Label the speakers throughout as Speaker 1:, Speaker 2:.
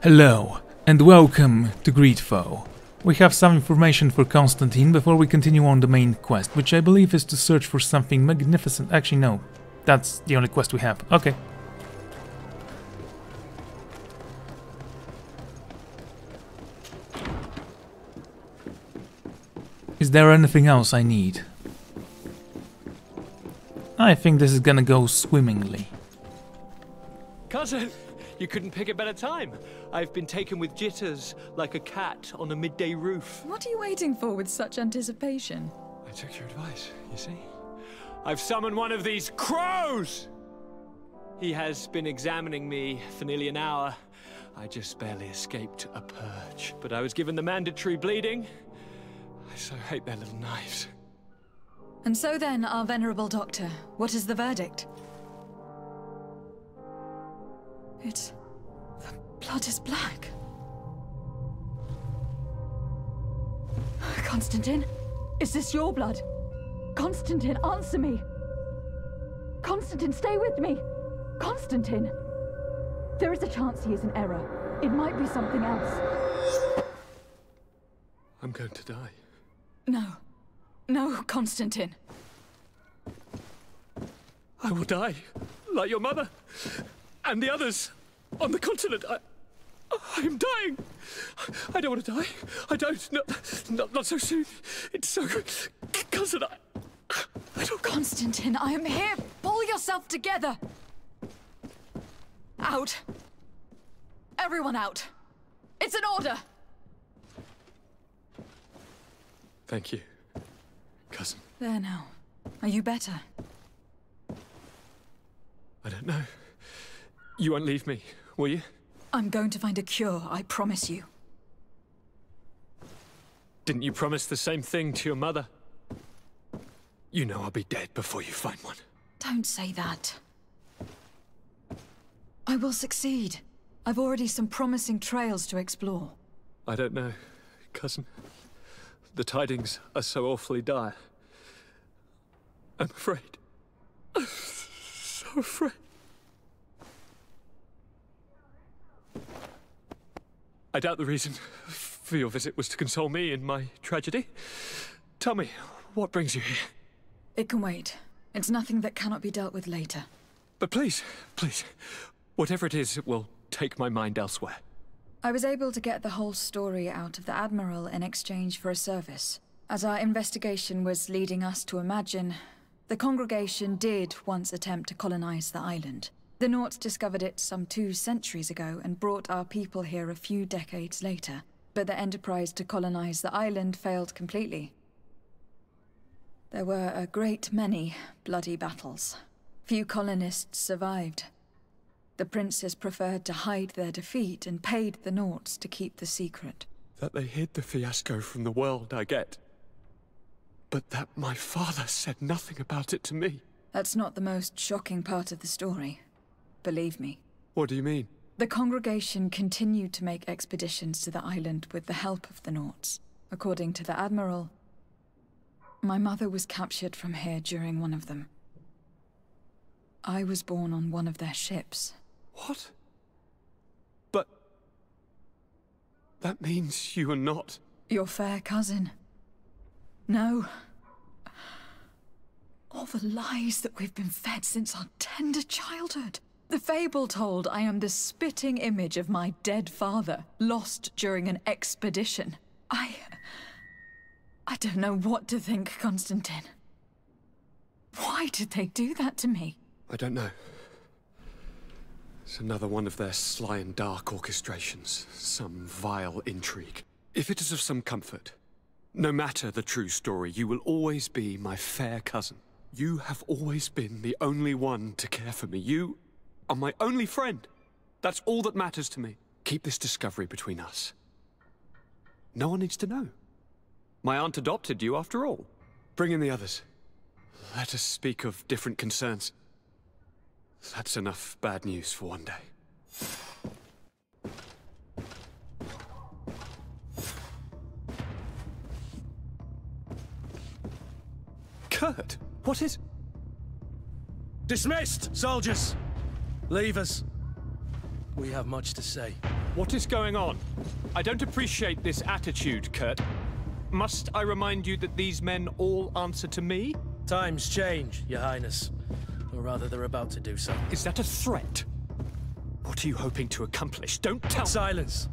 Speaker 1: Hello, and welcome to GreedFall. We have some information for Constantine before we continue on the main quest, which I believe is to search for something magnificent. Actually, no. That's the only quest we have. Okay. Is there anything else I need? I think this is gonna go swimmingly.
Speaker 2: Cousin, you couldn't pick a better time. I've been taken with jitters, like a cat on a midday roof.
Speaker 3: What are you waiting for with such anticipation?
Speaker 2: I took your advice, you see. I've summoned one of these crows! He has been examining me for nearly an hour. I just barely escaped a purge. But I was given the mandatory bleeding. I so hate their little knives.
Speaker 3: And so then, our venerable doctor, what is the verdict? The blood is black. Constantine, is this your blood? Constantine, answer me! Constantine, stay with me! Constantine! There is a chance he is in error. It might be something else.
Speaker 2: I'm going to die.
Speaker 3: No. No, Constantine.
Speaker 2: I will die, like your mother, and the others on the continent. I'm dying. I don't want to die. I don't. Not so soon. It's so... Cousin, I don't...
Speaker 3: Constantine, I am here. Pull yourself together. Out. Everyone out. It's an order.
Speaker 2: Thank you, cousin.
Speaker 3: There now. Are you better?
Speaker 2: I don't know. You won't leave me, will you?
Speaker 3: I'm going to find a cure, I promise you.
Speaker 2: Didn't you promise the same thing to your mother? You know I'll be dead before you find one.
Speaker 3: Don't say that. I will succeed. I've already some promising trails to explore.
Speaker 2: I don't know, cousin. The tidings are so awfully dire. I'm afraid. I'm so afraid. I doubt the reason for your visit was to console me in my tragedy. Tell me, what brings you here?
Speaker 3: It can wait. It's nothing that cannot be dealt with later.
Speaker 2: But please, whatever it is, it will take my mind elsewhere.
Speaker 3: I was able to get the whole story out of the Admiral in exchange for a service. As our investigation was leading us to imagine, the congregation did once attempt to colonize the island. The Nauts discovered it some 2 centuries ago and brought our people here a few decades later. But the enterprise to colonize the island failed completely. There were a great many bloody battles. Few colonists survived. The princes preferred to hide their defeat and paid the Nauts to keep the secret.
Speaker 2: That they hid the fiasco from the world, I get. But that my father said nothing about it to me.
Speaker 3: That's not the most shocking part of the story. Believe me.
Speaker 2: What do you mean?
Speaker 3: The congregation continued to make expeditions to the island with the help of the Nauts. According to the Admiral, my mother was captured from here during one of them. I was born on one of their ships.
Speaker 2: What? But... that means you are not...
Speaker 3: Your fair cousin. No. All the lies that we've been fed since our tender childhood. The fable told I am the spitting image of my dead father, lost during an expedition. I don't know what to think, Constantine. Why did they do that to me?
Speaker 2: I don't know. It's another one of their sly and dark orchestrations. Some vile intrigue. If it is of some comfort, no matter the true story, you will always be my fair cousin. You have always been the only one to care for me. You are my only friend. That's all that matters to me. Keep this discovery between us. No one needs to know. My aunt adopted you after all. Bring in the others. Let us speak of different concerns. That's enough bad news for one day. Kurt, what is...
Speaker 4: Dismissed, soldiers! Leave us. We have much to say.
Speaker 2: What is going on? I don't appreciate this attitude, Kurt. Must I remind you that these men all answer to me?
Speaker 4: Times change, Your Highness. Or rather, they're about to do so.
Speaker 2: Is that a threat? What are you hoping to accomplish? Don't tell me.
Speaker 4: Silence!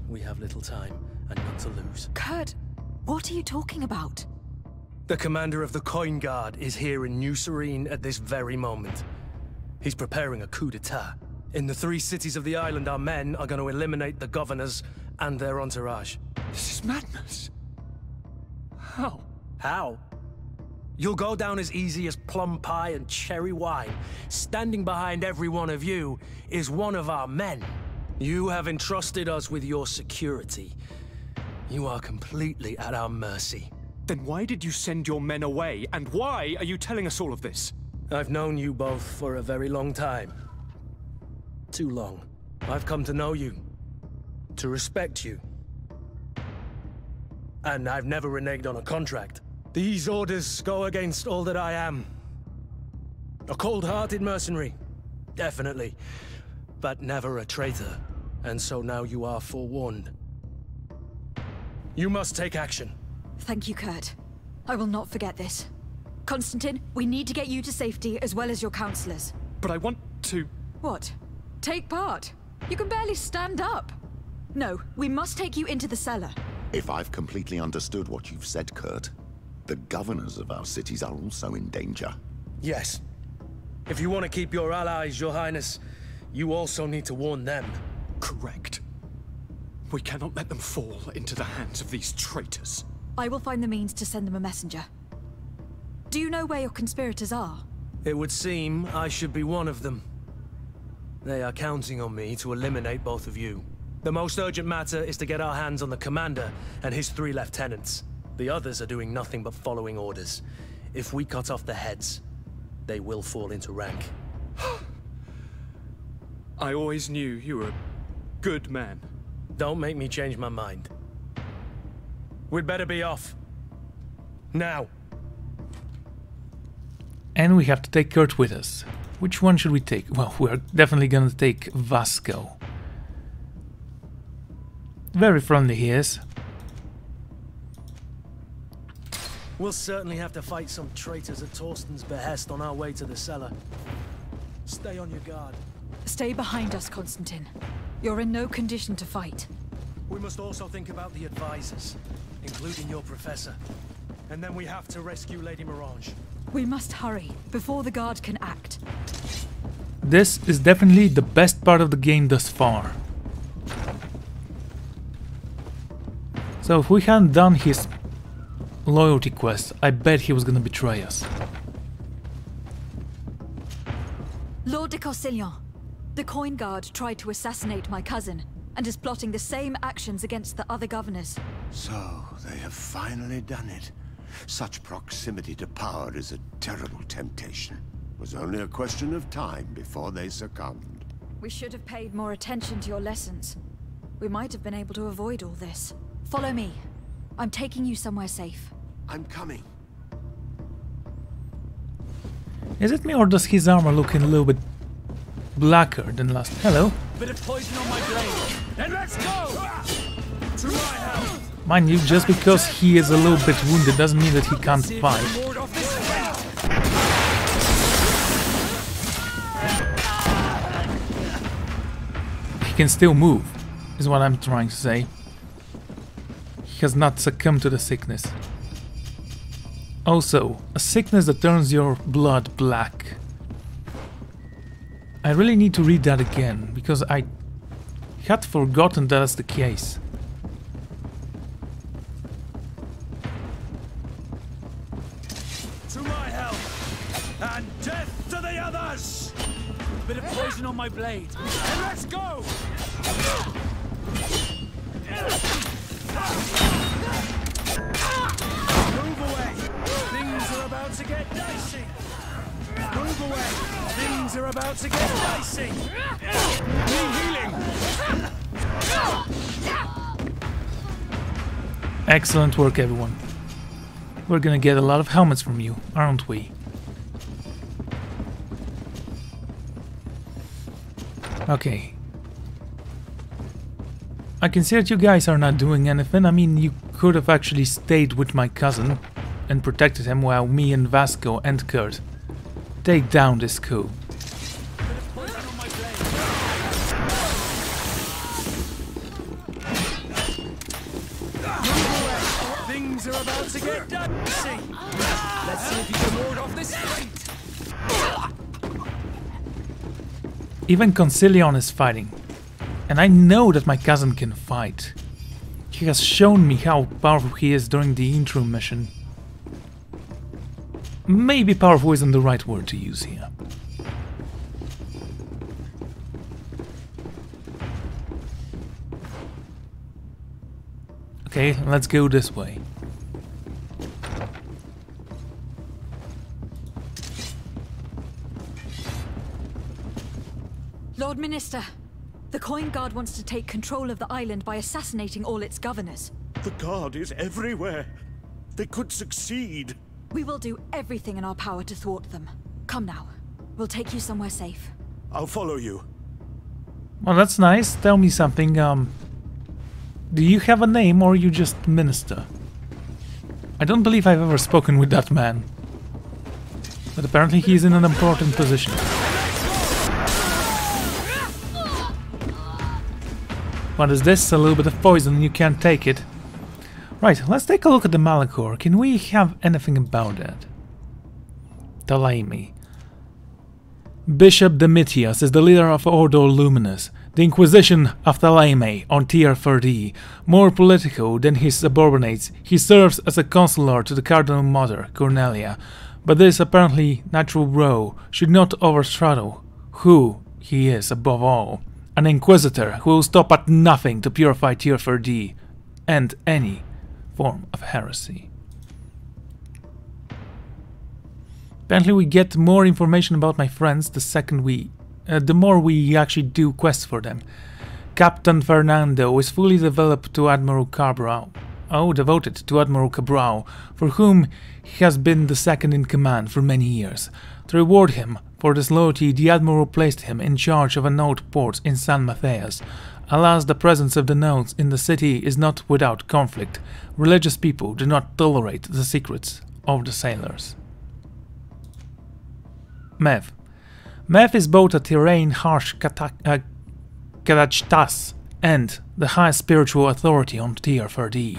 Speaker 4: We have little time, and none to lose.
Speaker 3: Kurt, what are you talking about?
Speaker 4: The commander of the Coin Guard is here in New Serene at this very moment. He's preparing a coup d'etat. In the 3 cities of the island, our men are going to eliminate the governors and their entourage.
Speaker 2: This is madness. How?
Speaker 4: How? You'll go down as easy as plum pie and cherry wine. Standing behind every one of you is one of our men. You have entrusted us with your security. You are completely at our mercy.
Speaker 2: Then why did you send your men away, and why are you telling us all of this?
Speaker 4: I've known you both for a very long time. Too long. I've come to know you, to respect you. And I've never reneged on a contract. These orders go against all that I am. A cold-hearted mercenary, definitely, but never a traitor. And so now you are forewarned. You must take action.
Speaker 3: Thank you, Kurt. I will not forget this. Constantine, we need to get you to safety as well as your counselors.
Speaker 2: But I want to...
Speaker 3: What? Take part? You can barely stand up. No, we must take you into the cellar.
Speaker 5: If I've completely understood what you've said, Kurt, the governors of our cities are also in danger.
Speaker 4: Yes. If you want to keep your allies, Your Highness, you also need to warn them.
Speaker 2: Correct. We cannot let them fall into the hands of these traitors.
Speaker 3: I will find the means to send them a messenger. Do you know where your conspirators are?
Speaker 4: It would seem I should be one of them. They are counting on me to eliminate both of you. The most urgent matter is to get our hands on the commander and his 3 lieutenants. The others are doing nothing but following orders. If we cut off their heads, they will fall into rank.
Speaker 2: I always knew you were a good man.
Speaker 4: Don't make me change my mind. We'd better be off. Now.
Speaker 1: And we have to take Kurt with us. Which one should we take? Well, we're definitely gonna take Vasco. Very friendly he is.
Speaker 4: We'll certainly have to fight some traitors at Torsten's behest on our way to the cellar. Stay on your guard.
Speaker 3: Stay behind us, Constantine. You're in no condition to fight.
Speaker 4: We must also think about the advisors, including your professor. And then we have to rescue Lady Mirange.
Speaker 3: We must hurry, before the guard can act.
Speaker 1: This is definitely the best part of the game thus far. So if we hadn't done his loyalty quest, I bet he was gonna betray us.
Speaker 3: Lord de Castellion, the Coin Guard tried to assassinate my cousin, and is plotting the same actions against the other governors.
Speaker 6: So, they have finally done it. Such proximity to power is a terrible temptation. It was only a question of time before they succumbed.
Speaker 3: We should have paid more attention to your lessons. We might have been able to avoid all this. Follow me. I'm taking you somewhere safe.
Speaker 6: I'm coming.
Speaker 1: Is it me or does his armor look a little bit blacker than last? Hello.
Speaker 4: Bit of poison on my blade. And let's go! To my house!
Speaker 1: Mind you, just because he is a little bit wounded doesn't mean that he can't fight. He can still move, is what I'm trying to say. He has not succumbed to the sickness. Also, a sickness that turns your blood black. I really need to read that again, because I had forgotten that's the case.
Speaker 4: To my help! And death to the others! Bit of poison on my blade. And let's go! Move away! Things are about to get dicey! Move away! Things are about to get dicey! Need healing!
Speaker 1: Excellent work, everyone. We're gonna get a lot of helmets from you, aren't we? Okay. I can see that you guys are not doing anything. I mean, you could have actually stayed with my cousin and protected him while me and Vasco and Kurt take down this coup.
Speaker 4: Things are about to get dicey. Let's see if you can ward off this fate.
Speaker 1: Even Concilion is fighting. And I know that my cousin can fight. He has shown me how powerful he is during the intro mission. Maybe powerful isn't the right word to use here. Okay, let's go this way.
Speaker 3: Lord Minister, the Coin Guard wants to take control of the island by assassinating all its governors.
Speaker 6: The Guard is everywhere. They could succeed.
Speaker 3: We will do everything in our power to thwart them. Come now. We'll take you somewhere safe.
Speaker 6: I'll follow you.
Speaker 1: Well, that's nice. Tell me something, do you have a name or are you just Minister? I don't believe I've ever spoken with that man. But apparently he's in an important position. What is this? A little bit of poison and you can't take it. Right, let's take a look at the Malachor. Can we have anything about that? Thalaimi. Bishop Domitius is the leader of Ordo Luminous, the Inquisition of Thalaimi on Tier 30. More political than his subordinates, he serves as a consular to the Cardinal Mother, Cornelia. But this apparently natural role should not overshadow who he is above all. An Inquisitor who will stop at nothing to purify Tier 30 and any form of heresy. Apparently we get more information about my friends the more we actually do quests for them. Captain Fernando is fully developed to Admiral Cabral. Devoted to Admiral Cabral, for whom he has been the second in command for many years. To reward him for this loyalty, the Admiral placed him in charge of a node port in San Matthias. Alas, the presence of the nodes in the city is not without conflict. Religious people do not tolerate the secrets of the sailors. Mev. Mev is both a terrain harsh Kadachtas and the highest spiritual authority on Tier 30.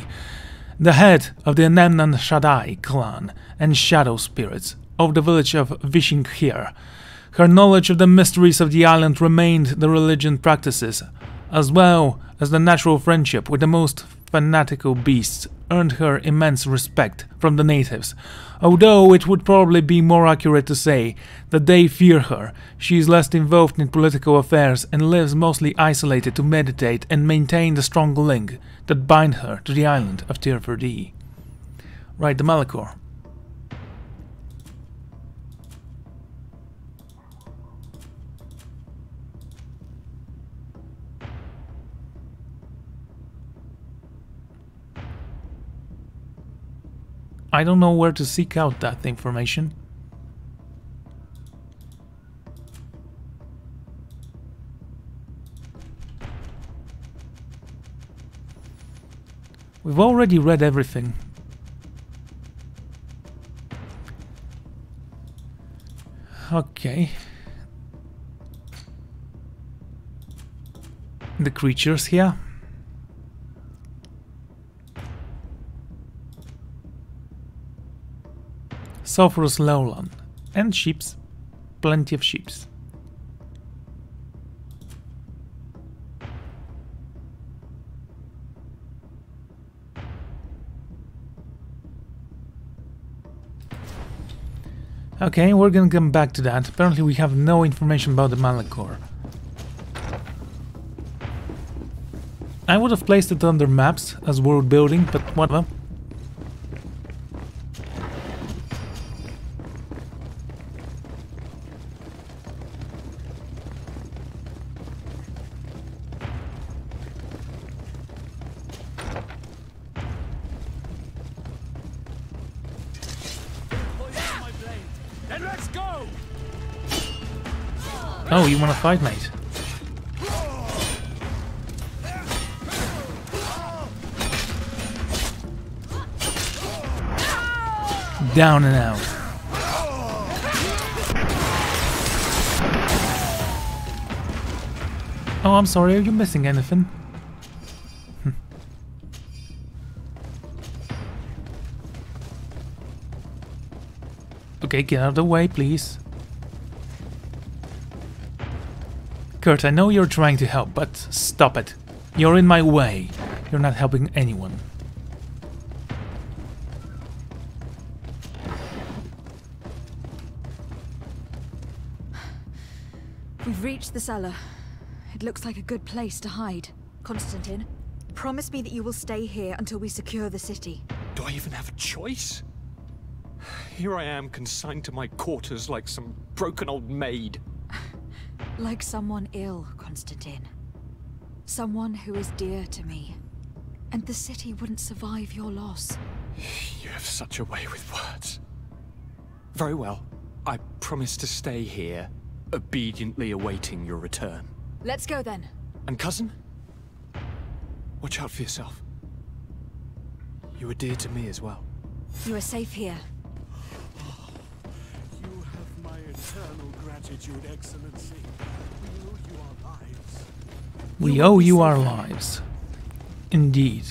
Speaker 1: The head of the Anemnan Shaddai clan and shadow spirits of the village of Vishinghir. Her knowledge of the mysteries of the island remained the religion practices, as well as the natural friendship with the most fanatical beasts, earned her immense respect from the natives. Although it would probably be more accurate to say that they fear her, she is less involved in political affairs and lives mostly isolated to meditate and maintain the strong link that bind her to the island of Tier 30. Right, the Malachor. I don't know where to seek out that information. We've already read everything. Okay. The creatures here. Sulphurous lowland and sheeps, plenty of sheeps. Okay, we're gonna come back to that. Apparently we have no information about the Malachor. I would have placed it under maps as world building, but whatever. Oh, you wanna fight, mate? Down and out. Oh, I'm sorry, are you missing anything? Okay, get out of the way, please. Kurt, I know you're trying to help, but stop it. You're in my way. You're not helping anyone.
Speaker 3: We've reached the cellar. It looks like a good place to hide. Constantine, promise me that you will stay here until we secure the city.
Speaker 2: Do I even have a choice? Here I am, consigned to my quarters like some broken old maid.
Speaker 3: Like someone ill, Constantine. Someone who is dear to me. And the city wouldn't survive your loss.
Speaker 2: You have such a way with words. Very well. I promise to stay here, obediently awaiting your return.
Speaker 3: Let's go then.
Speaker 2: And cousin? Watch out for yourself. You are dear to me as well.
Speaker 3: You are safe here.
Speaker 6: You have my eternal gratitude, Excellency. We owe you our lives.
Speaker 1: We owe you our lives. Indeed.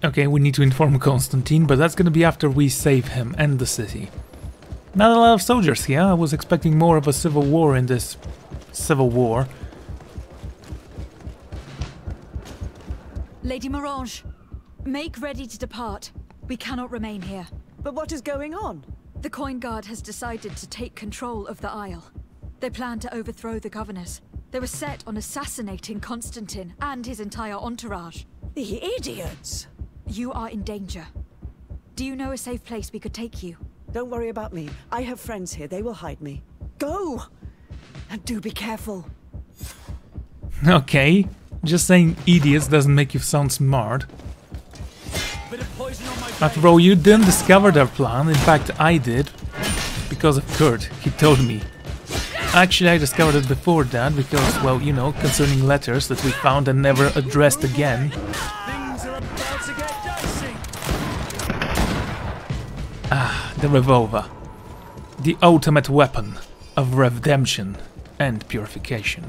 Speaker 1: Okay, we need to inform Constantine, but that's gonna be after we save him and the city. Not a lot of soldiers here. I was expecting more of a civil war in this civil war.
Speaker 3: Lady Morange, make ready to depart. We cannot remain here.
Speaker 7: But what is going on?
Speaker 3: The Coin Guard has decided to take control of the Isle. They plan to overthrow the governors. They were set on assassinating Constantine and his entire entourage.
Speaker 7: The idiots!
Speaker 3: You are in danger. Do you know a safe place we could take you?
Speaker 7: Don't worry about me. I have friends here. They will hide me. Go! And do be careful.
Speaker 1: Okay, just saying idiots doesn't make you sound smart. After all, you didn't discover their plan. In fact, I did. Because of Kurt. He told me. Actually, I discovered it before that because, well, you know, concerning letters that we found and never addressed again. Ah, the revolver. The ultimate weapon of redemption and purification.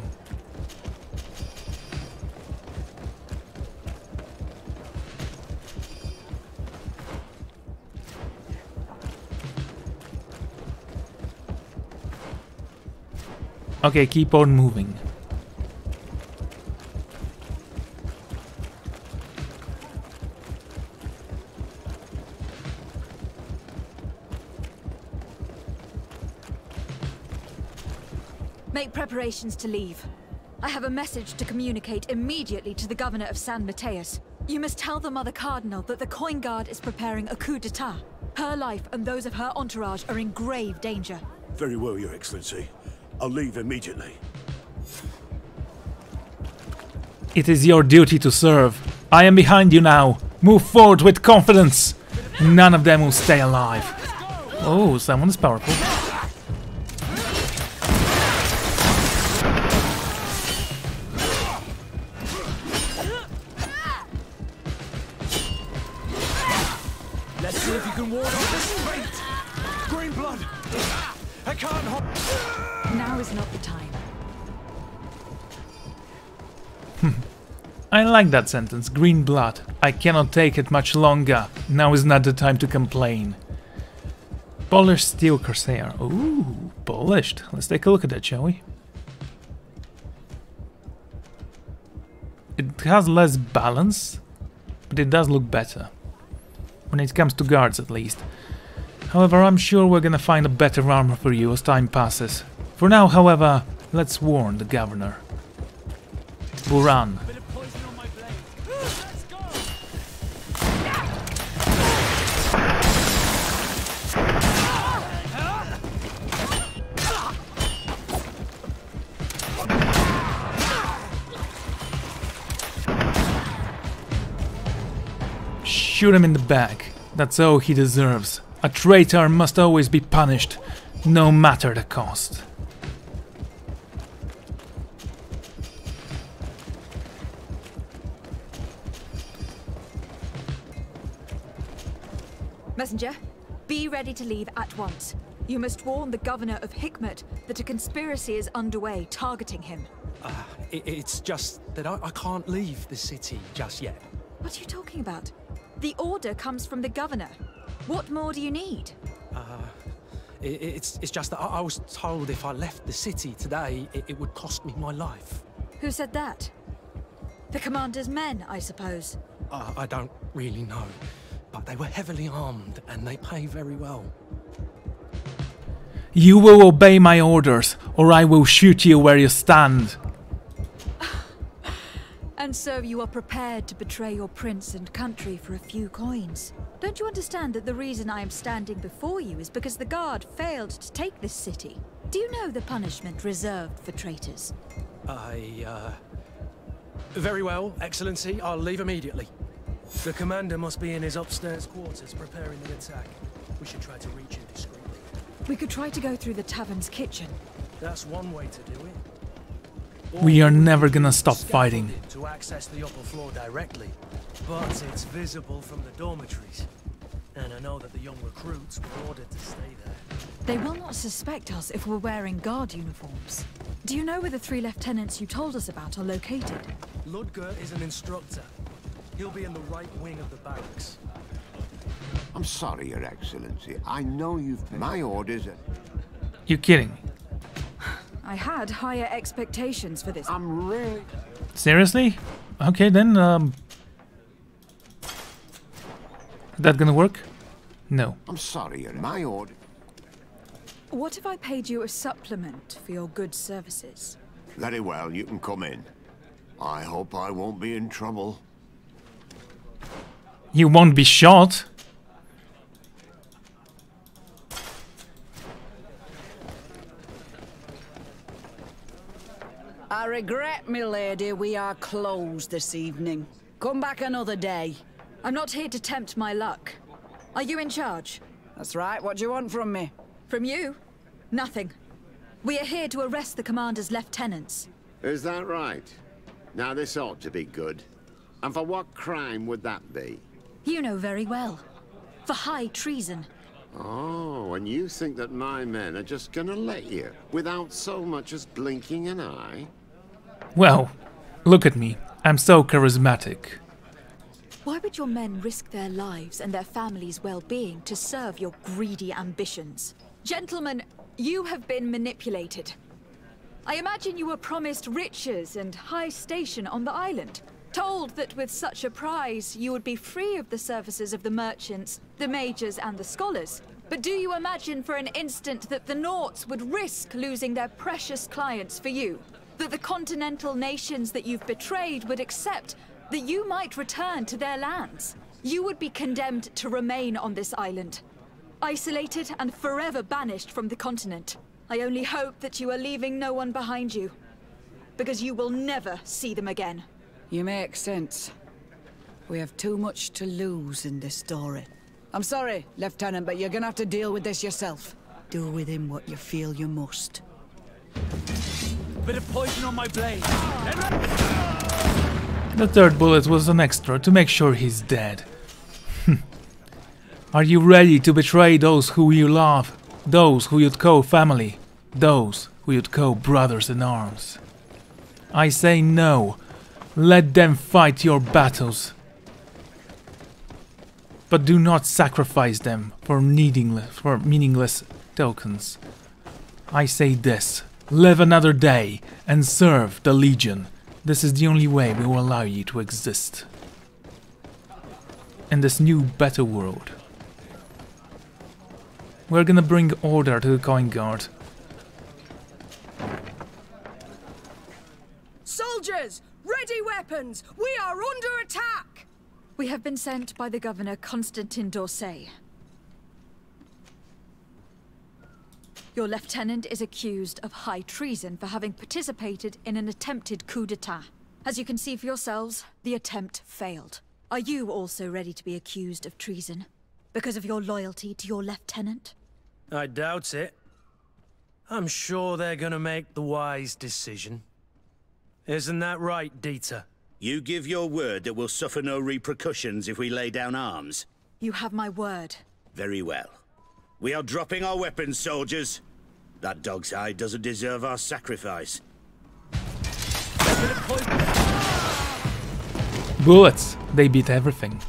Speaker 1: Okay, keep on moving.
Speaker 3: Make preparations to leave. I have a message to communicate immediately to the governor of San Mateus. You must tell the Mother Cardinal that the Coin Guard is preparing a coup d'etat. Her life and those of her entourage are in grave danger.
Speaker 6: Very well, Your Excellency. I'll leave immediately.
Speaker 1: It is your duty to serve. I am behind you now. Move forward with confidence. None of them will stay alive. Oh, someone is powerful.
Speaker 4: Let's see if you can ward off this fate. Green blood. I can't hop.
Speaker 3: Now is not the time.
Speaker 1: I like that sentence. Green blood. I cannot take it much longer. Now is not the time to complain. Polished steel corsair. Ooh, polished. Let's take a look at that, shall we? It has less balance, but it does look better. When it comes to guards, at least. However, I'm sure we're gonna find a better armor for you as time passes. For now, however, let's warn the governor. Buran. Shoot him in the back. That's all he deserves. A traitor must always be punished, no matter the cost.
Speaker 3: Messenger, be ready to leave at once. You must warn the governor of Hikmet that a conspiracy is underway targeting him.
Speaker 4: It's just that I can't leave the city just yet.
Speaker 3: What are you talking about? The order comes from the governor. What more do you need?
Speaker 4: It's just that I was told if I left the city today, it would cost me my life.
Speaker 3: Who said that? The commander's men, I suppose.
Speaker 4: I don't really know, but they were heavily armed and they pay very well.
Speaker 1: You will obey my orders, or I will shoot you where you stand.
Speaker 3: And so you are prepared to betray your prince and country for a few coins. Don't you understand that the reason I am standing before you is because the guard failed to take this city? Do you know the punishment reserved for traitors?
Speaker 4: Very well, Excellency. I'll leave immediately. The commander must be in his upstairs quarters preparing the attack. We should try to reach him discreetly.
Speaker 3: We could try to go through the tavern's kitchen.
Speaker 4: That's one way to do it.
Speaker 1: We are never gonna stop fighting.
Speaker 4: To access the upper floor directly, but it's visible from the dormitories. And I know that the young recruits were ordered to stay there.
Speaker 3: They will not suspect us if we're wearing guard uniforms. Do you know where the 3 lieutenants you told us about are located?
Speaker 4: Ludger is an instructor. He'll be in the right wing of the barracks.
Speaker 6: I'm sorry, Your Excellency. I know you've... My orders are...
Speaker 1: You're kidding.
Speaker 3: I had higher expectations for this.
Speaker 6: I'm really...
Speaker 1: Seriously? Okay then, that gonna work? No.
Speaker 6: I'm sorry, my order...
Speaker 3: What if I paid you a supplement for your good services?
Speaker 6: Very well, you can come in. I hope I won't be in trouble.
Speaker 1: You won't be shot.
Speaker 8: I regret, milady, we are closed this evening. Come back another day.
Speaker 3: I'm not here to tempt my luck. Are you in charge?
Speaker 8: That's right, what do you want from me?
Speaker 3: From you? Nothing. We are here to arrest the commander's lieutenants.
Speaker 9: Is that right? Now this ought to be good. And for what crime would that be?
Speaker 3: You know very well. For high treason.
Speaker 9: Oh, and you think that my men are just gonna let you, without so much as blinking an eye?
Speaker 1: Well, look at me. I'm so charismatic.
Speaker 3: Why would your men risk their lives and their families' well-being to serve your greedy ambitions? Gentlemen, you have been manipulated. I imagine you were promised riches and high station on the island. Told that with such a prize, you would be free of the services of the merchants, the mages, and the scholars. But do you imagine for an instant that the Nauts would risk losing their precious clients for you? That the continental nations that you've betrayed would accept that you might return to their lands? You would be condemned to remain on this island, isolated and forever banished from the continent. I only hope that you are leaving no one behind you, because you will never see them again.
Speaker 8: You make sense. We have too much to lose in this story. I'm sorry, Lieutenant, but you're gonna have to deal with this yourself. Do with him what you feel you must.
Speaker 10: Bit of poison on my blade.
Speaker 1: The third bullet was an extra to make sure he's dead. Are you ready to betray those who you love? Those who you'd call family? Those who you'd call brothers in arms? I say no. Let them fight your battles. But do not sacrifice them for meaningless tokens. I say this. Live another day and serve the Legion. This is the only way we will allow you to exist in this new, better world. We're gonna bring order to the Coin Guard.
Speaker 11: Soldiers! Ready weapons! We are under attack!
Speaker 3: We have been sent by the Governor Constantin d'Orsay. Your lieutenant is accused of high treason for having participated in an attempted coup d'etat. As you can see for yourselves, the attempt failed. Are you also ready to be accused of treason? Because of your loyalty to your lieutenant?
Speaker 4: I doubt it. I'm sure they're gonna make the wise decision. Isn't that right, Dieter?
Speaker 12: You give your word that we'll suffer no repercussions if we lay down arms?
Speaker 3: You have my word.
Speaker 12: Very well. We are dropping our weapons, soldiers. That dog's hide doesn't deserve our sacrifice.
Speaker 1: Bullets, they beat everything.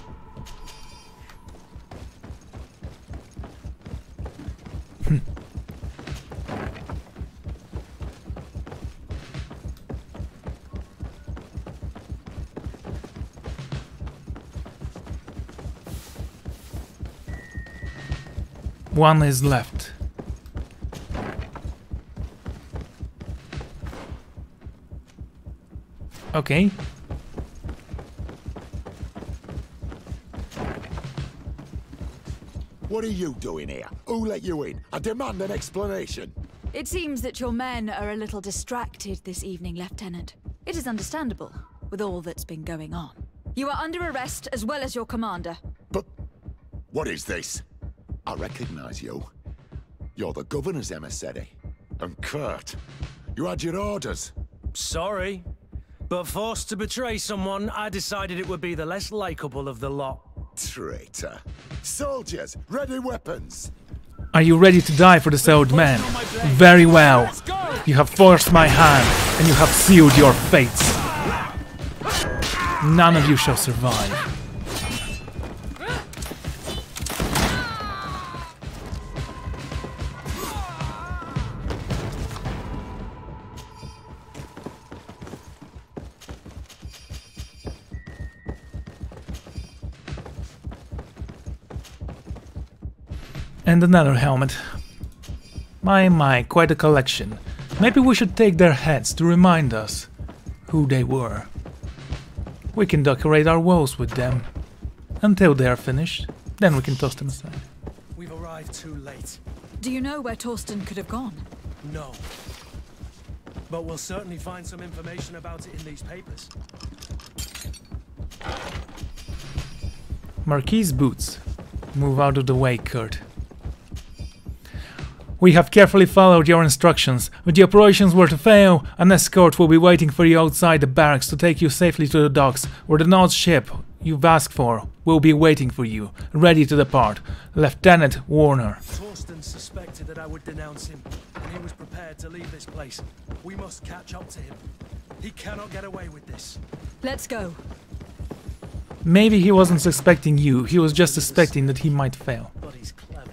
Speaker 1: One is left. Okay.
Speaker 13: What are you doing here? Who let you in? I demand an explanation.
Speaker 3: It seems that your men are a little distracted this evening, Lieutenant. It is understandable, with all that's been going on. You are under arrest, as well as your commander.
Speaker 13: But what is this? I recognize you. You're the governor's emissary. And Kurt, you had your orders.
Speaker 4: Sorry, but forced to betray someone, I decided it would be the less likable of the lot.
Speaker 13: Traitor. Soldiers, ready weapons.
Speaker 1: Are you ready to die for this old man? Very well. You have forced my hand, and you have sealed your fates. None of you shall survive. And another helmet. My, quite a collection. Maybe we should take their heads to remind us who they were. We can decorate our walls with them. Until they are finished, then we can toss them aside.
Speaker 4: We've arrived too late.
Speaker 3: Do you know where Torsten could have gone?
Speaker 4: No. But we'll certainly find some information about it in these papers.
Speaker 1: Marquis boots. Move out of the way, Kurt. We have carefully followed your instructions. If the operations were to fail, an escort will be waiting for you outside the barracks to take you safely to the docks, where the Nord's ship you've asked for will be waiting for you, ready to depart. Lieutenant Warner.
Speaker 4: Torsten suspected that I would denounce him, and he was prepared to leave this place. We must catch up to him. He cannot get away with this.
Speaker 3: Let's go.
Speaker 1: Maybe he wasn't suspecting you, he was just suspecting that he might fail.
Speaker 4: But he's clever.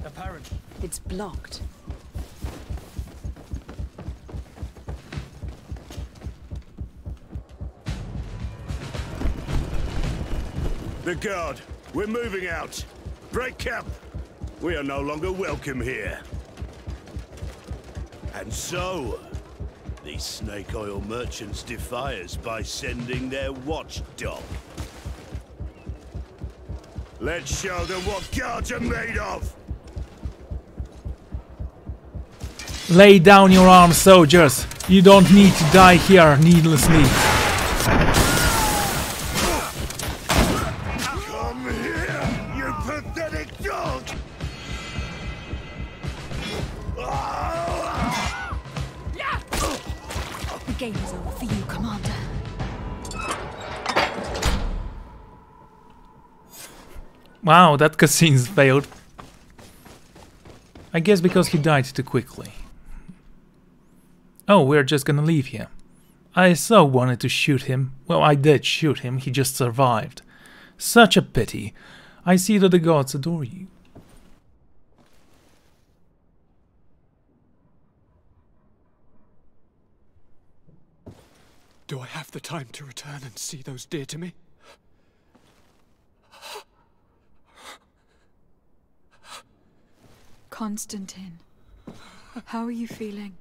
Speaker 4: Apparently.
Speaker 3: It's blocked.
Speaker 12: The guard, we're moving out. Break camp. We are no longer welcome here. And so, these snake oil merchants defy us by sending their watchdog. Let's show them what guards are made of!
Speaker 1: Lay down your arms, soldiers. You don't need to die here needlessly.
Speaker 12: Come here, you pathetic dog!
Speaker 3: The game is over for you, Commander.
Speaker 1: Wow, that cutscene's failed. I guess because he died too quickly. Oh, we're just gonna leave here. I so wanted to shoot him. Well, I did shoot him, he just survived. Such a pity. I see that the gods adore you.
Speaker 2: Do I have the time to return and see those dear to me?
Speaker 3: Constantine, how are you feeling?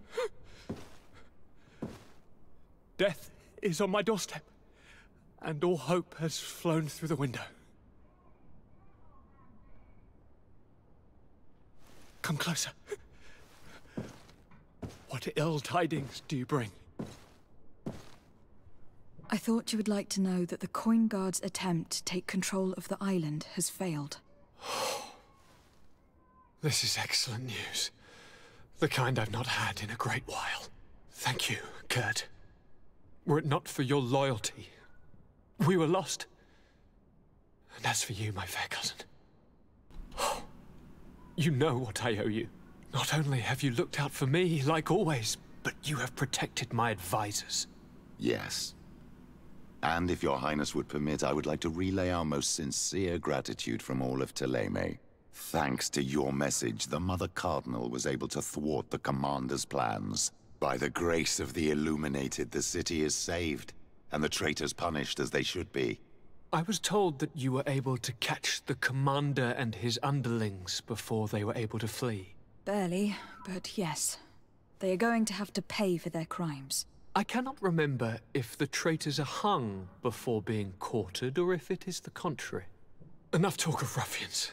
Speaker 2: Death is on my doorstep, and all hope has flown through the window. Come closer. What ill tidings do you bring?
Speaker 3: I thought you would like to know that the Coin Guard's attempt to take control of the island has failed.
Speaker 2: This is excellent news. The kind I've not had in a great while. Thank you, Kurt. Were it not for your loyalty, we were lost. And as for you, my fair cousin, you know what I owe you. Not only have you looked out for me, like always, but you have protected my advisors.
Speaker 5: Yes. And if your highness would permit, I would like to relay our most sincere gratitude from all of Thélème. Thanks to your message, the Mother Cardinal was able to thwart the Commander's plans. By the grace of the Illuminated, the city is saved, and the traitors punished as they should be.
Speaker 2: I was told that you were able to catch the Commander and his underlings before they were able to flee.
Speaker 3: Barely, but yes. They are going to have to pay for their crimes.
Speaker 2: I cannot remember if the traitors are hung before being quartered, or if it is the contrary. Enough talk of ruffians.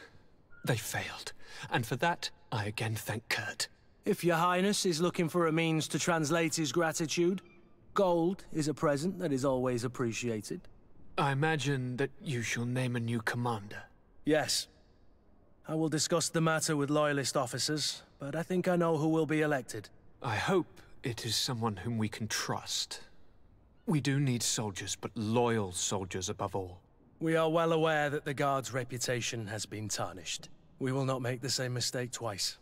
Speaker 2: They failed, and for that, I again thank Kurt.
Speaker 4: If your highness is looking for a means to translate his gratitude, gold is a present that is always appreciated.
Speaker 2: I imagine that you shall name a new commander.
Speaker 4: Yes. I will discuss the matter with loyalist officers, but I think I know who will be elected.
Speaker 2: I hope it is someone whom we can trust. We do need soldiers, but loyal soldiers above all.
Speaker 4: We are well aware that the Guard's reputation has been tarnished. We will not make the same mistake twice.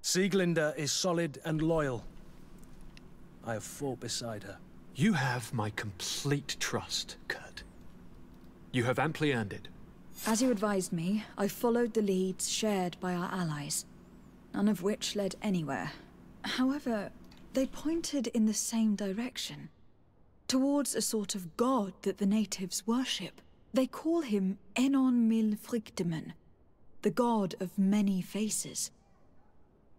Speaker 4: Sieglinde is solid and loyal. I have fought beside her.
Speaker 2: You have my complete trust, Kurt. You have amply earned it.
Speaker 3: As you advised me, I followed the leads shared by our allies, none of which led anywhere. However, they pointed in the same direction, towards a sort of god that the natives worship. They call him Enon Mil Frichtemen, the god of many faces.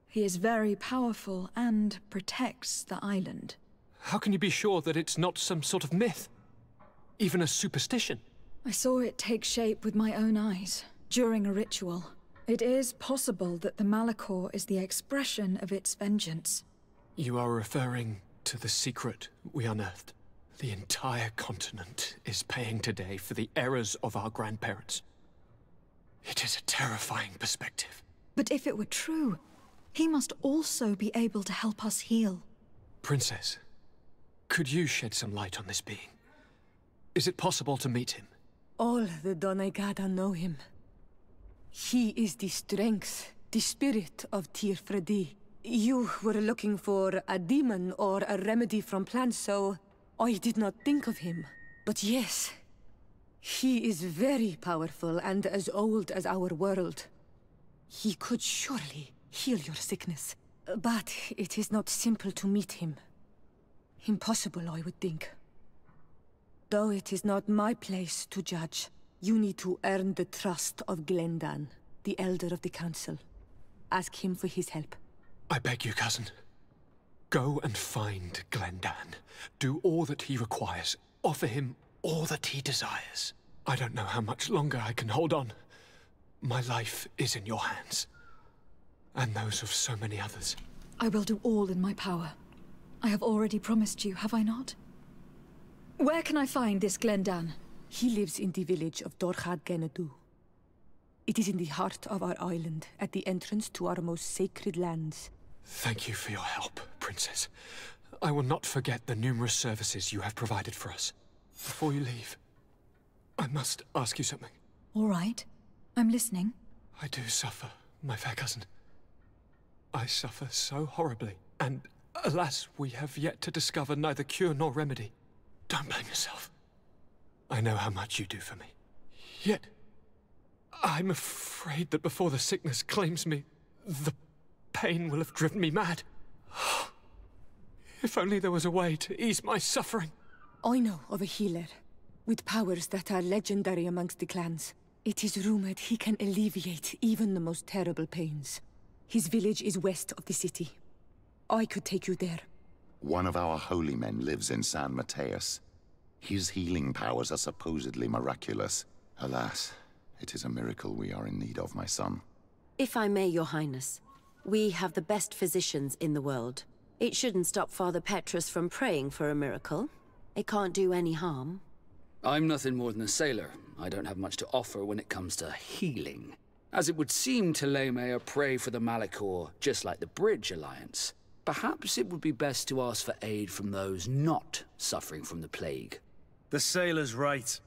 Speaker 3: He is very powerful and protects the island.
Speaker 2: How can you be sure that it's not some sort of myth? Even a superstition?
Speaker 3: I saw it take shape with my own eyes, during a ritual. It is possible that the Malachor is the expression of its vengeance.
Speaker 2: You are referring to the secret we unearthed. The entire continent is paying today for the errors of our grandparents. It is a terrifying perspective.
Speaker 3: But if it were true, he must also be able to help us heal.
Speaker 2: Princess, could you shed some light on this being? Is it possible to meet him?
Speaker 14: All the Donegada know him. He is the strength, the spirit of Tir-Fredi. You were looking for a demon or a remedy from plants, so I did not think of him. But yes, he is very powerful and as old as our world. He could surely heal your sickness. But it is not simple to meet him. Impossible, I would think. Though it is not my place to judge, you need to earn the trust of Glendan, the Elder of the Council. Ask him for his help.
Speaker 2: I beg you, cousin. Go and find Glendan. Do all that he requires. Offer him all that he desires. I don't know how much longer I can hold on. My life is in your hands. And those of so many others.
Speaker 3: I will do all in my power. I have already promised you, have I not? Where can I find this Glendan?
Speaker 14: He lives in the village of Dorchad Genadu. It is in the heart of our island, at the entrance to our most sacred lands.
Speaker 2: Thank you for your help, Princess. I will not forget the numerous services you have provided for us. Before you leave, I must ask you something.
Speaker 3: All right. I'm listening.
Speaker 2: I do suffer, my fair cousin. I suffer so horribly, and alas, we have yet to discover neither cure nor remedy. Don't blame yourself. I know how much you do for me. Yet, I'm afraid that before the sickness claims me, the pain will have driven me mad. If only there was a way to ease my suffering.
Speaker 14: I know of a healer, with powers that are legendary amongst the clans. It is rumored he can alleviate even the most terrible pains. His village is west of the city. I could take you there.
Speaker 5: One of our holy men lives in San Mateus. His healing powers are supposedly miraculous. Alas, it is a miracle we are in need of, my son.
Speaker 15: If I may, Your Highness, we have the best physicians in the world. It shouldn't stop Father Petrus from praying for a miracle. It can't do any harm.
Speaker 10: I'm nothing more than a sailor. I don't have much to offer when it comes to healing. As it would seem Thélème are prey for the Malachor, just like the Bridge Alliance. Perhaps it would be best to ask for aid from those not suffering from the plague.
Speaker 4: The sailor's right.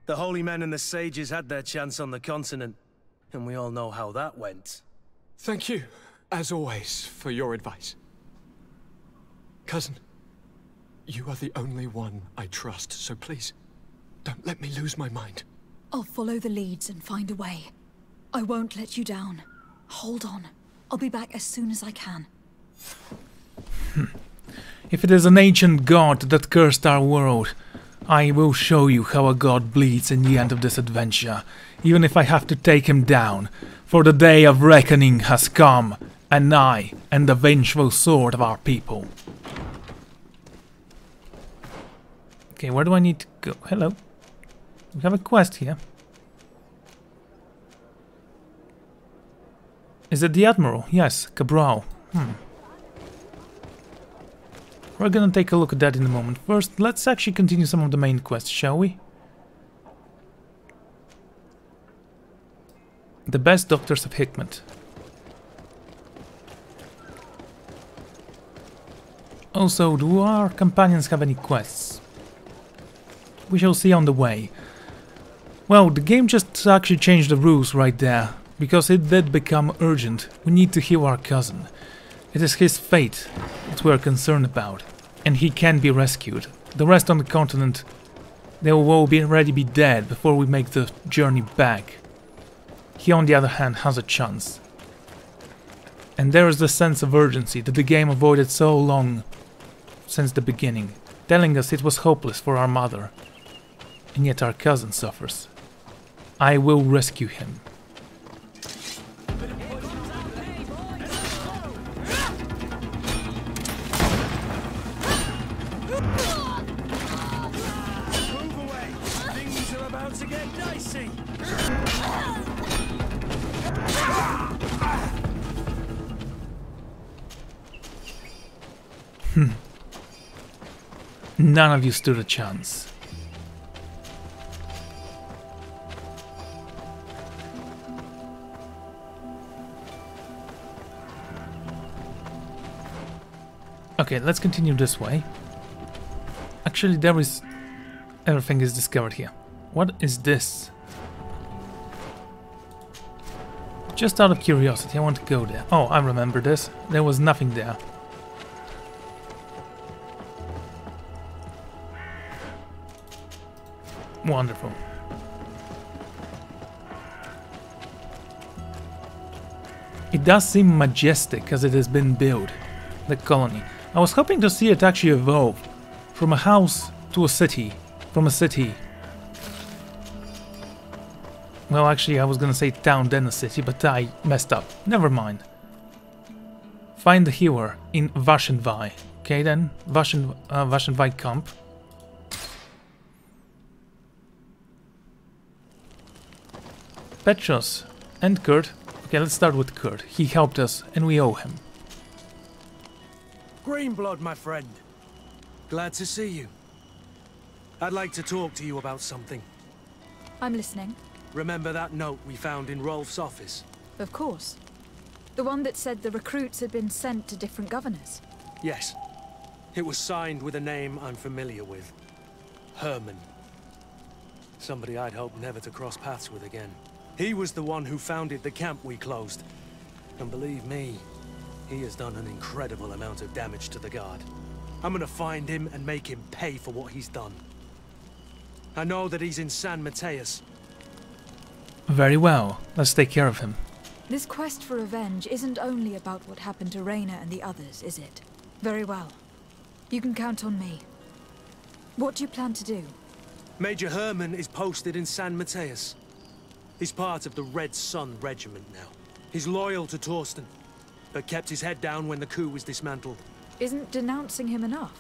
Speaker 4: The holy men and the sages had their chance on the continent, and we all know how that went.
Speaker 2: Thank you, as always, for your advice. Cousin, you are the only one I trust, so please, don't let me lose my mind.
Speaker 3: I'll follow the leads and find a way. I won't let you down. Hold on. I'll be back as soon as I can.
Speaker 1: If it is an ancient god that cursed our world, I will show you how a god bleeds in the end of this adventure, even if I have to take him down, for the day of reckoning has come, and I am the vengeful sword of our people. Okay, where do I need to go? Hello. We have a quest here. Is it the Admiral? Yes, Cabral. We're gonna take a look at that in a moment. First, let's actually continue some of the main quests, shall we? The best doctors of Hikmet. Also, do our companions have any quests? We shall see on the way. Well, the game just actually changed the rules right there, because it did become urgent. We need to heal our cousin. It is his fate that we're concerned about, and he can be rescued. The rest on the continent, they will all already be dead before we make the journey back. He, on the other hand, has a chance. And there is the sense of urgency that the game avoided so long since the beginning, telling us it was hopeless for our mother. And yet our cousin suffers. I will rescue him. None of you stood a chance. Okay, let's continue this way. Actually, there is... everything is discovered here. What is this? Just out of curiosity, I want to go there. Oh, I remember this. There was nothing there. Wonderful. It does seem majestic as it has been built, the colony. I was hoping to see it actually evolve from a house to a city, from a city. Well, actually, I was gonna say town then a city, but I messed up. Never mind. Find the healer in Vashenvai. Okay then, Vashenvai camp. Petros and Kurt. Okay, let's start with Kurt. He helped us, and we owe him.
Speaker 4: Greenblood, my friend. Glad to see you. I'd like to talk to you about something.
Speaker 3: I'm listening.
Speaker 4: Remember that note we found in Rolf's office?
Speaker 3: Of course. The one that said the recruits had been sent to different governors.
Speaker 4: Yes. It was signed with a name I'm familiar with. Herman. Somebody I'd hoped never to cross paths with again. He was the one who founded the camp we closed. And believe me, he has done an incredible amount of damage to the Guard. I'm gonna find him and make him pay for what he's done. I know that he's in San Mateus.
Speaker 1: Very well. Let's take care of him.
Speaker 3: This quest for revenge isn't only about what happened to Reyna and the others, is it? Very well. You can count on me. What do you plan to do?
Speaker 4: Major Herman is posted in San Mateus. He's part of the Red Sun Regiment now. He's loyal to Torsten, but kept his head down when the coup was dismantled.
Speaker 3: Isn't denouncing him enough?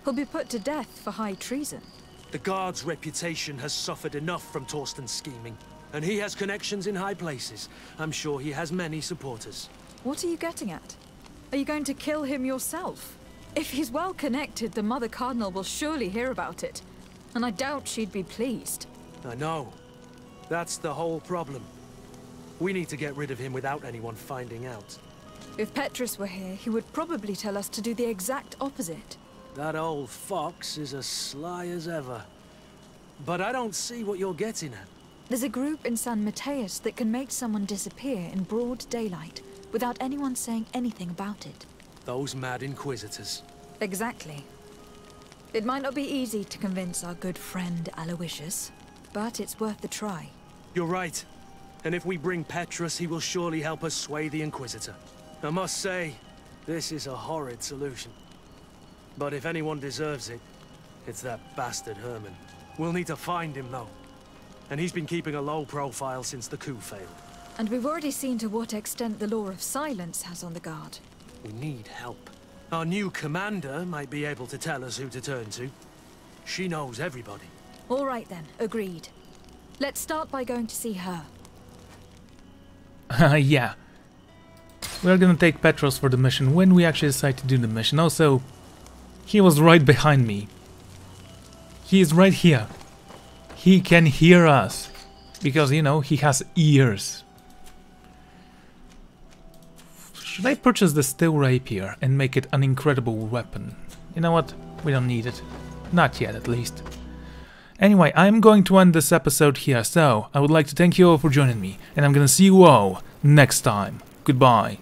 Speaker 3: He'll be put to death for high treason.
Speaker 4: The Guard's reputation has suffered enough from Torsten's scheming, and he has connections in high places. I'm sure he has many supporters.
Speaker 3: What are you getting at? Are you going to kill him yourself? If he's well connected, the Mother Cardinal will surely hear about it. And I doubt she'd be pleased.
Speaker 4: I know. That's the whole problem. We need to get rid of him without anyone finding out.
Speaker 3: If Petrus were here, he would probably tell us to do the exact opposite.
Speaker 4: That old fox is as sly as ever. But I don't see what you're getting at.
Speaker 3: There's a group in San Mateus that can make someone disappear in broad daylight without anyone saying anything about it.
Speaker 4: Those mad inquisitors.
Speaker 3: Exactly. It might not be easy to convince our good friend Aloysius, but it's worth the try.
Speaker 4: You're right. And if we bring Petrus, he will surely help us sway the Inquisitor. I must say, this is a horrid solution. But if anyone deserves it, it's that bastard Herman. We'll need to find him, though. And he's been keeping a low profile since the coup failed.
Speaker 3: And we've already seen to what extent the law of silence has on the guard.
Speaker 4: We need help. Our new commander might be able to tell us who to turn to. She knows everybody.
Speaker 3: All right then, agreed. Let's start by going to see her.
Speaker 1: Yeah. We're gonna take Petros for the mission when we actually decide to do the mission. Also, he was right behind me. He is right here. He can hear us. Because, you know, he has ears. Should I purchase the steel rapier and make it an incredible weapon? You know what? We don't need it. Not yet, at least. Anyway, I'm going to end this episode here, so I would like to thank you all for joining me, and I'm gonna see you all next time. Goodbye.